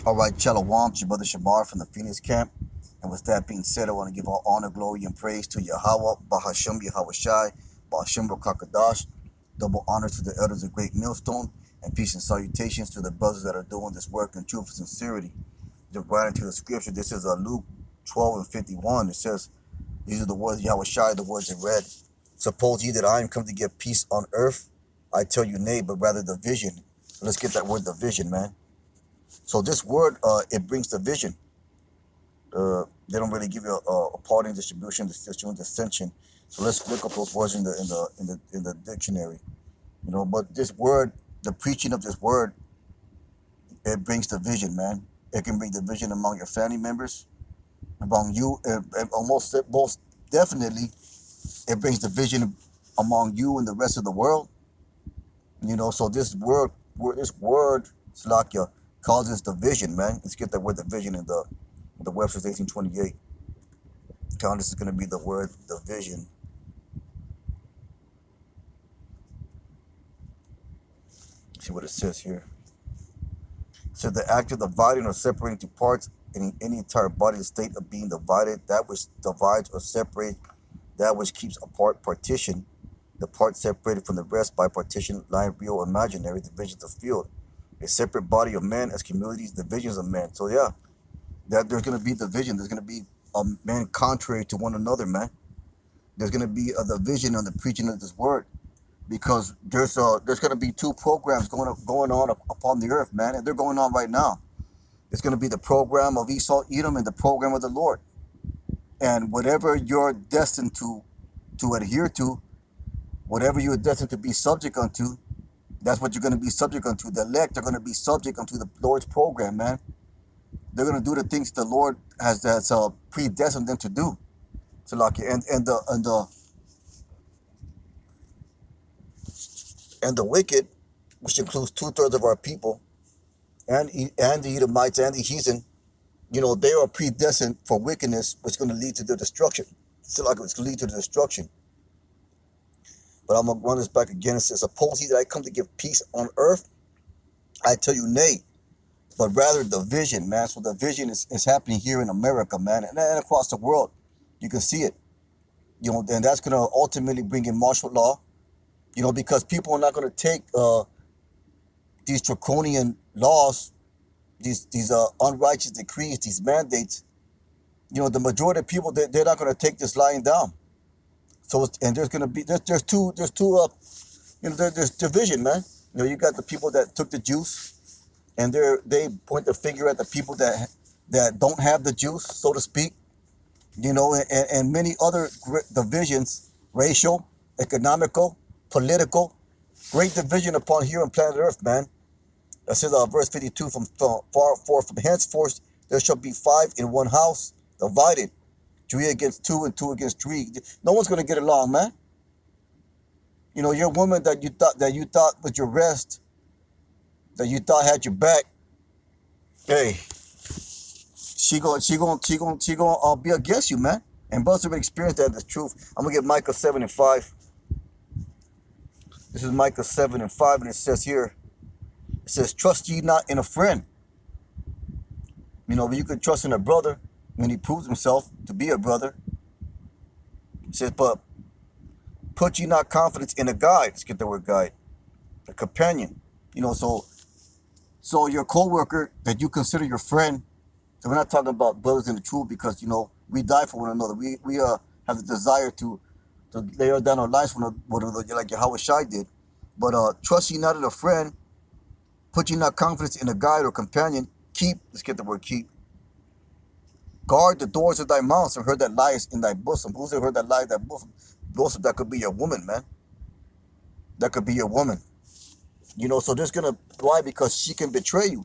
All right, Shalom, it's your brother Shamar from the Phoenix camp. And with that being said, I want to give all honor, glory, and praise to Yahweh, Bahasham Yahweh Shai, Bahasham Rakakadash. Double honor to the elders of Great Millstone, and peace and salutations to the brothers that are doing this work in truth and sincerity. Just right into the scripture, this is Luke 12 and 51. It says, these are the words of Yahweh Shai, the words in red. Suppose ye that I am come to give peace on earth? I tell you nay, but rather division. So let's get that word division, man. So this word, it brings division. They don't really give you a parting distribution, dissension. So let's look up those words in the dictionary. But this word, the preaching of this word, it brings division, man. It can bring division among your family members, among you, and most definitely, it brings division among you and the rest of the world. So this word, Slakia, causes division, man. Let's get that word division in the Webster's 1828. Count, this is going to be the word division. See what it says here. It says the act of dividing or separating into parts in any entire body, the state of being divided, that which divides or separates, that which keeps apart, partition, the part separated from the rest by partition, line, real or imaginary, divisions of field. A separate body of men as communities, divisions of men. So yeah, that there's going to be division. There's going to be men contrary to one another, man. There's going to be a division on the preaching of this word, because there's going to be two programs going on upon the earth, man, and they're going on right now. It's going to be the program of Esau, Edom, and the program of the Lord. And whatever you're destined to adhere to, whatever you're destined to be subject unto, that's what you're going to be subject unto. The elect are going to be subject unto the Lord's program, man. They're going to do the things the Lord has predestined them to do. So like, and the wicked, which includes 2/3 of our people, and the Edomites and the heathen, they are predestined for wickedness, which is going to lead to their destruction. So like, it's going to lead to the destruction. But I'm going to run this back again. It says, suppose ye that I come to give peace on earth? I tell you nay, but rather division, man. So division is happening here in America, man, and across the world. You can see it. And that's going to ultimately bring in martial law, because people are not going to take these draconian laws, these unrighteous decrees, these mandates. The majority of people, they're not going to take this lying down. So, and there's going to be, there's two, there's division, man. You got the people that took the juice, and they point the finger at the people that don't have the juice, so to speak. And many other divisions, racial, economical, political, great division upon here on planet Earth, man. That says verse 52, from henceforth there shall be 5 in one house, divided, 3 against 2 and 2 against 3. No one's going to get along, man. Your woman that you thought was your rest, that you thought had your back, hey, she gonna be against you, man. And brothers have experienced that. That's truth. I'm gonna get Micah 7 and 5. This is Micah 7 and 5, and it says here, it says, trust ye not in a friend. But you can trust in a brother when he proves himself to be a brother. It says, but put ye not confidence in a guide. Let's get the word guide. A companion. So your co-worker that you consider your friend. So we're not talking about brothers in the truth, because we die for one another. We have the desire to lay down our lives for one another, like Yahweh Shai did. But trust ye not in a friend, put ye not confidence in a guide or companion. Keep, let's get the word keep. Guard the doors of thy mouth, and her that lies in thy bosom. Who's heard that lies in thy bosom? Bosom, that could be your woman, man. That could be your woman. So there's gonna, why? Because she can betray you.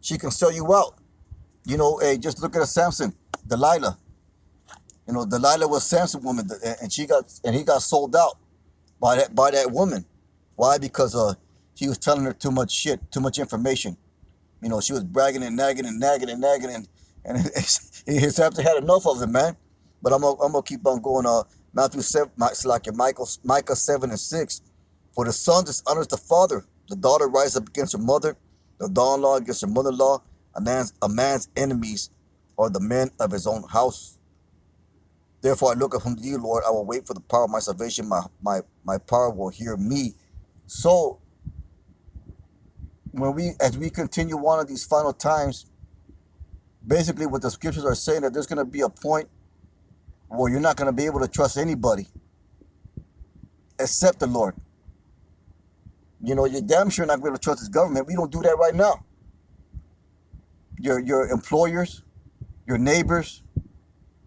She can sell you out. Hey, just look at Samson, Delilah. Delilah was Samson's woman, and he got sold out by that woman. Why? Because he was telling her too much shit, too much information. She was bragging and nagging, and his after had enough of it, man. But I'm gonna keep on going. Matthew 7, Micah 7 and 6. For the son dishonors the father, the daughter rises up against her mother, the daughter-in-law against her mother-in-law. A man's enemies are the men of his own house. Therefore I look upon you, Lord. I will wait for the power of my salvation. My power will hear me. So as we continue on in these final times, basically what the scriptures are saying, that there's going to be a point where you're not going to be able to trust anybody except the Lord. You're damn sure not going to be able to trust this government. We don't do that right now. Your employers, your neighbors,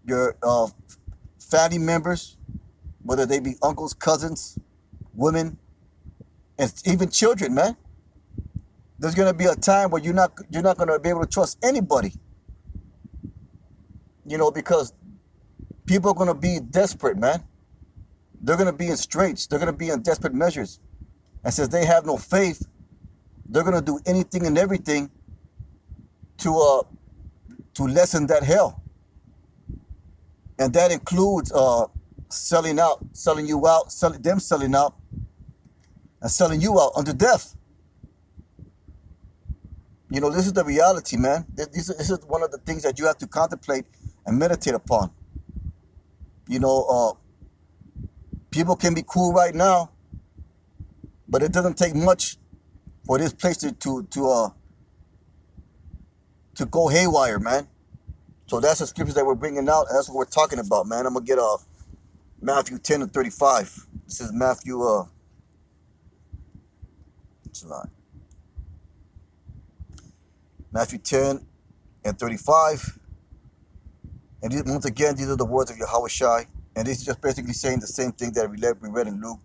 your family members, whether they be uncles, cousins, women, and even children, man. There's gonna be a time where you're not gonna be able to trust anybody. Because people are gonna be desperate, man. They're gonna be in straits. They're gonna be in desperate measures, and since they have no faith, they're gonna do anything and everything to lessen that hell, and that includes selling you out, selling out, and selling you out unto death. This is the reality, man. This is one of the things that you have to contemplate and meditate upon. People can be cool right now, but it doesn't take much for this place to go haywire, man. So that's the scriptures that we're bringing out, and that's what we're talking about, man. I'm gonna get Matthew 10 and 35. This is Matthew. It's not. Matthew 10 and 35. And once again, these are the words of Yahushua. And this is just basically saying the same thing that we read in Luke,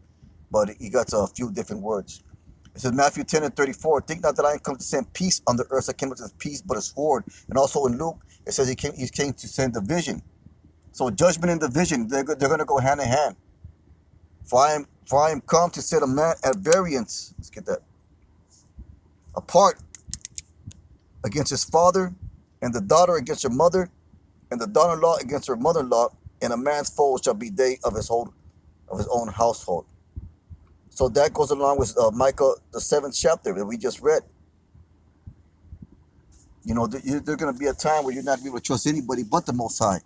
but he got a few different words. It says Matthew 10 and 34. Think not that I am come to send peace on the earth. I came not to peace, but a sword. And also in Luke, it says he came to send division. So judgment and division, they're going to go hand in hand. For I am come to set a man at variance. Let's get that. Apart against his father, and the daughter against her mother, and the daughter-in-law against her mother-in-law, and a man's foes shall be they of his own household. So that goes along with Micah, the 7th chapter that we just read. There's going to be a time where you're not going to be able to trust anybody but the Most High.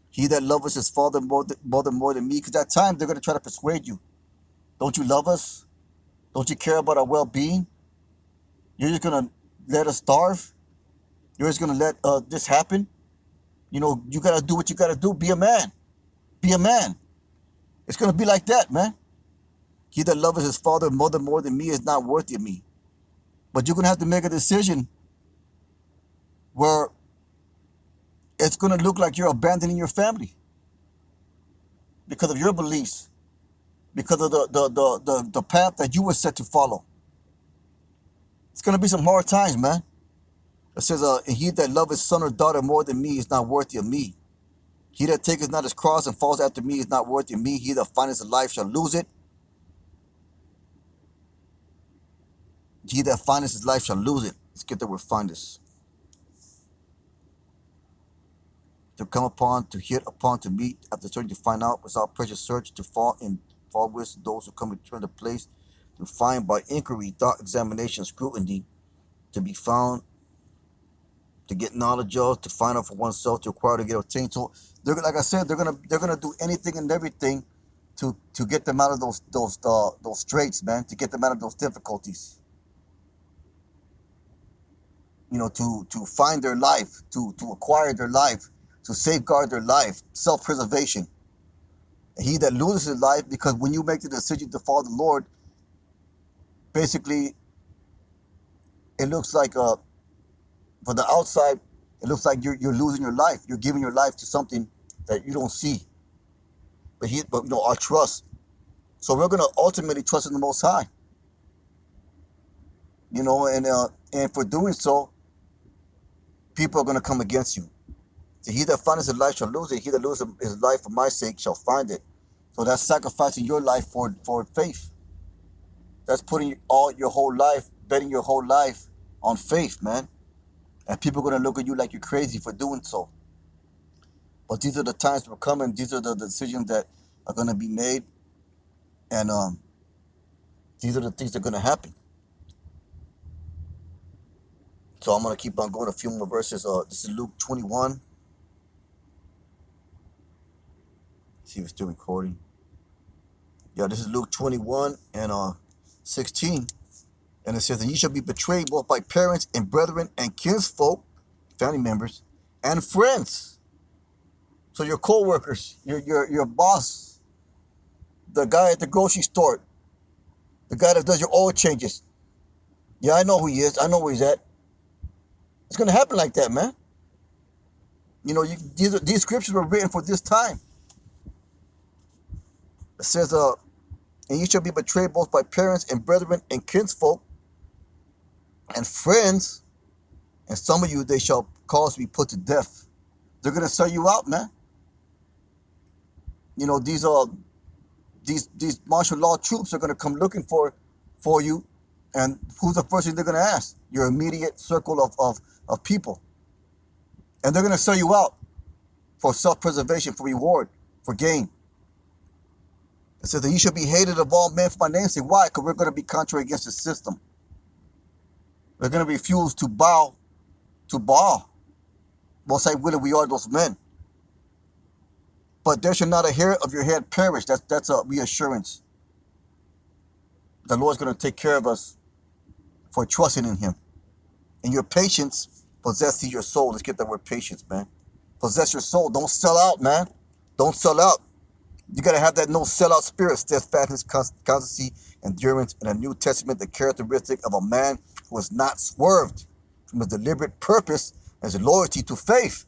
He that loveth his father more than me, because that time they're going to try to persuade you. Don't you love us? Don't you care about our well-being? You're just going to let us starve? You're just going to let this happen? You got to do what you got to do. Be a man. Be a man. It's going to be like that, man. He that loveth his father and mother more than me is not worthy of me. But you're going to have to make a decision where it's going to look like you're abandoning your family because of your beliefs, because of the path that you were set to follow. It's going to be some hard times, man. It says, he that loveth his son or daughter more than me is not worthy of me. He that taketh not his cross and falls after me is not worthy of me. He that findeth his life shall lose it. He that findeth his life shall lose it. Let's get the word findeth. To come upon, to hit upon, to meet, after searching to find out, without precious search, to fall with those who come return to place, to find by inquiry, thought, examination, scrutiny, to be found, to get knowledge of, to find out for oneself, to acquire, to get obtained. So like I said, they're gonna do anything and everything to get them out of those straits, man, to get them out of those difficulties. To find their life, to acquire their life, to safeguard their life, self-preservation. He that loses his life, because when you make the decision to follow the Lord, basically, it looks like for the outside, it looks like you're losing your life. You're giving your life to something that you don't see. But our trust. So we're gonna ultimately trust in the Most High. And for doing so, people are gonna come against you. So he that findeth his life shall lose it. He that loses his life for my sake shall find it. So that's sacrificing your life for faith. That's putting all your whole life, betting your whole life on faith, man. And people are going to look at you like you're crazy for doing so. But these are the times that are coming. These are the decisions that are going to be made. And these are the things that are going to happen. So I'm going to keep on going a few more verses. This is Luke 21. Let's see if it's still recording. Yeah, this is Luke 21 and 16. And it says, and ye shall be betrayed both by parents and brethren and kinsfolk, family members, and friends. So your co-workers, your boss, the guy at the grocery store, the guy that does your oil changes. Yeah, I know who he is. I know where he's at. It's going to happen like that, man. You know, these scriptures were written for this time. It says, and ye shall be betrayed both by parents and brethren and kinsfolk and friends. And some of you, they shall cause to be put to death. They're going to sell you out, man. You know, these martial law troops are going to come looking for you. And who's the first thing they're going to ask? Your immediate circle of people. And they're going to sell you out for self-preservation, for reward, for gain. It says that you should be hated of all men for my name's sake. Why? Because we're going to be contrary against the system. We're going to refuse to bow to Baal. Most like willing we are those men. But there shall not a hair of your head perish. That's a reassurance. The Lord's going to take care of us for trusting in him. And your patience possesses your soul. Let's get that word patience, man. Possess your soul. Don't sell out, man. Don't sell out. You got to have that no sellout spirit, steadfastness, constancy, endurance. In the New Testament, the characteristic of a man who has not swerved from his deliberate purpose and his loyalty to faith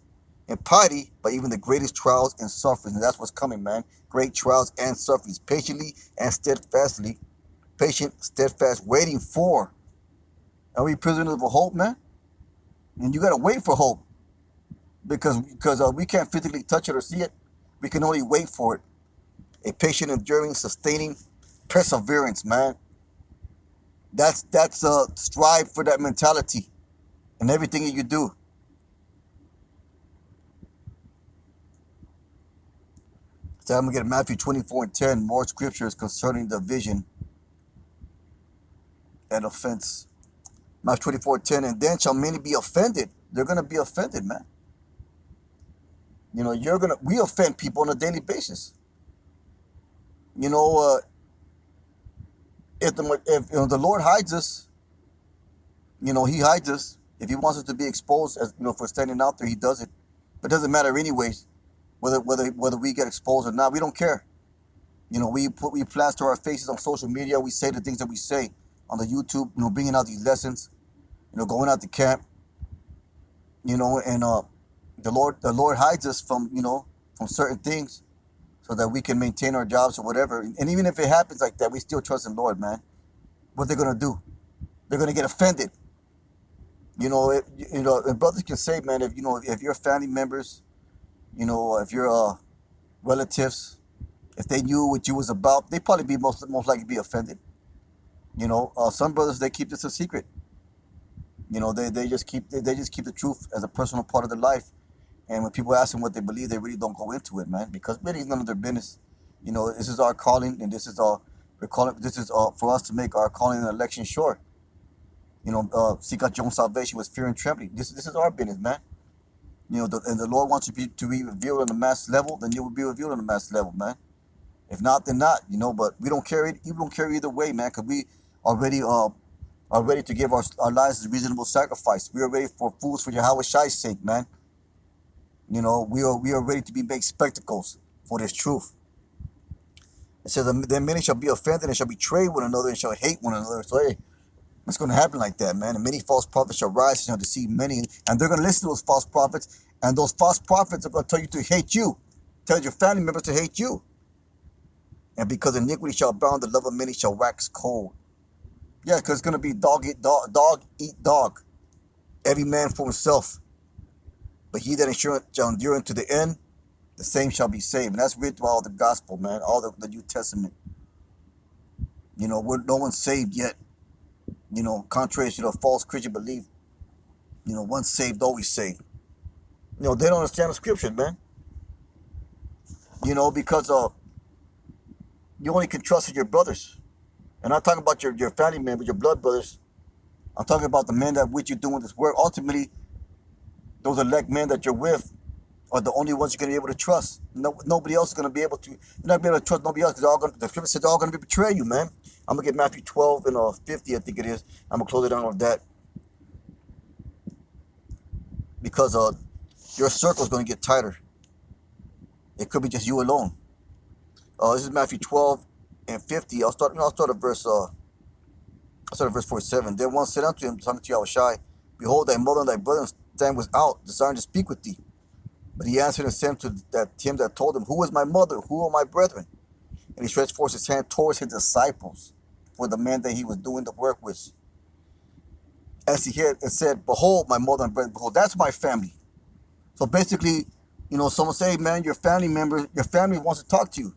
and piety by even the greatest trials and sufferings. And that's what's coming, man. Great trials and sufferings. Patiently and steadfastly. Patient, steadfast, waiting for. Are we prisoners of hope, man? And you got to wait for hope. Because we can't physically touch it or see it. We can only wait for it. A patient, enduring, sustaining perseverance, man. That's strive for that mentality in everything that you do. So I'm going to get Matthew 24 and 10, more scriptures concerning the vision and offense. Matthew 24 and 10, and then shall many be offended. They're going to be offended, man. You know, we offend people on a daily basis. You know, if the Lord hides us, you know, he hides us. If he wants us to be exposed, as you know, for standing out there, he does it. But it doesn't matter anyways, whether we get exposed or not. We don't care. You know, we plaster our faces on social media. We say the things that we say on the YouTube. You know, bringing out these lessons. You know, going out to camp. You know, and the Lord hides us from from certain things, so that we can maintain our jobs or whatever. And even if it happens like that, we still trust in the Lord, man. What they're gonna do? They're gonna get offended. You know, and brothers can say, man, if your family members, you know, if your relatives, if they knew what you was about, they'd probably be most likely be offended. You know, some brothers, they keep this a secret. You know, they just keep the truth as a personal part of their life. And when people ask them what they believe, they really don't go into it, man, because really it's none of their business. You know, this is our calling, and this is for us to make our calling and election sure. You know, seek out your own salvation with fear and trembling. This is our business, man. You know, and the Lord wants you to be revealed on the mass level, then you will be revealed on the mass level, man. If not, then not. You know, but we don't care. You don't care either way, man, because we already are ready to give our lives as a reasonable sacrifice. We are ready for fools for Yahweh Shai's sake, man. You know, we are ready to be made spectacles for this truth. It says, then many shall be offended and shall betray one another and shall hate one another. So, hey, it's going to happen like that, man. And many false prophets shall rise and shall deceive many. And they're going to listen to those false prophets. And those false prophets are going to tell you to hate you. Tell your family members to hate you. And because iniquity shall abound, the love of many shall wax cold. Yeah, because it's going to be dog eat dog. Every man for himself. But he that shall endure unto the end, the same shall be saved. And that's written through all the gospel, man, all the New Testament. You know, no one's saved yet. You know, contrary to the false Christian belief, you know, once saved, always saved. You know, they don't understand the scriptures, man. You know, because you only can trust in your brothers. And I'm talking about your family members, your blood brothers. I'm talking about the men that with you doing this work. Ultimately, those elect men that you're with are the only ones you're going to be able to trust. Nobody else is going to be able to. You're not going to be able to trust nobody else because the scripture says they're all going to betray you, man. I'm going to get Matthew 12 and 50, I think it is. I'm going to close it down with that. Because your circle is going to get tighter. It could be just you alone. This is Matthew 12 and 50. I'll start at verse 47. Then one said unto him, talking to Yahushua, behold, thy mother and thy brother stand without, desiring to speak with thee. But he answered and said to him that told him, who is my mother? Who are my brethren? And he stretched forth his hand towards his disciples, for the men that he was doing the work with. As he had and said, behold, my mother and brethren, behold, that's my family. So basically, someone say, man, your family wants to talk to you.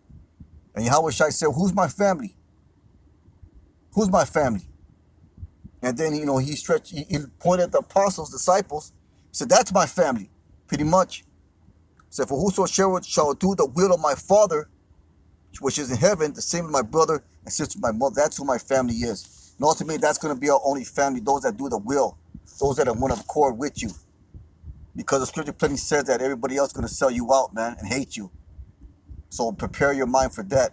And Yahushua said, who's my family? Who's my family? And then, he pointed at the apostles, disciples. He said, that's my family, pretty much. He said, for whosoever shall do the will of my Father, which is in heaven, the same as my brother and sister, my mother. That's who my family is. And ultimately, that's going to be our only family, those that do the will, those that are one accord with you. Because the scripture plainly says that everybody else is going to sell you out, man, and hate you. So prepare your mind for that.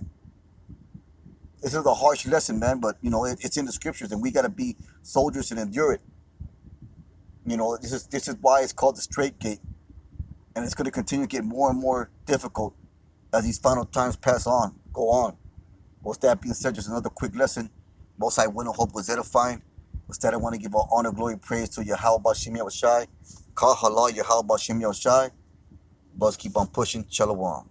This is a harsh lesson, man, but, it's in the scriptures, and we got to be soldiers and endure it. This is why it's called the straight gate. And it's going to continue to get more and more difficult as these final times go on. With that being said, just another quick lesson. Most I win and hope was edifying. With that, I want to give all honor, glory, praise to Yahweh Bashem Yahushai. Kah halal Yahweh Bashem Yahushai. Buzz keep on pushing. Shalom.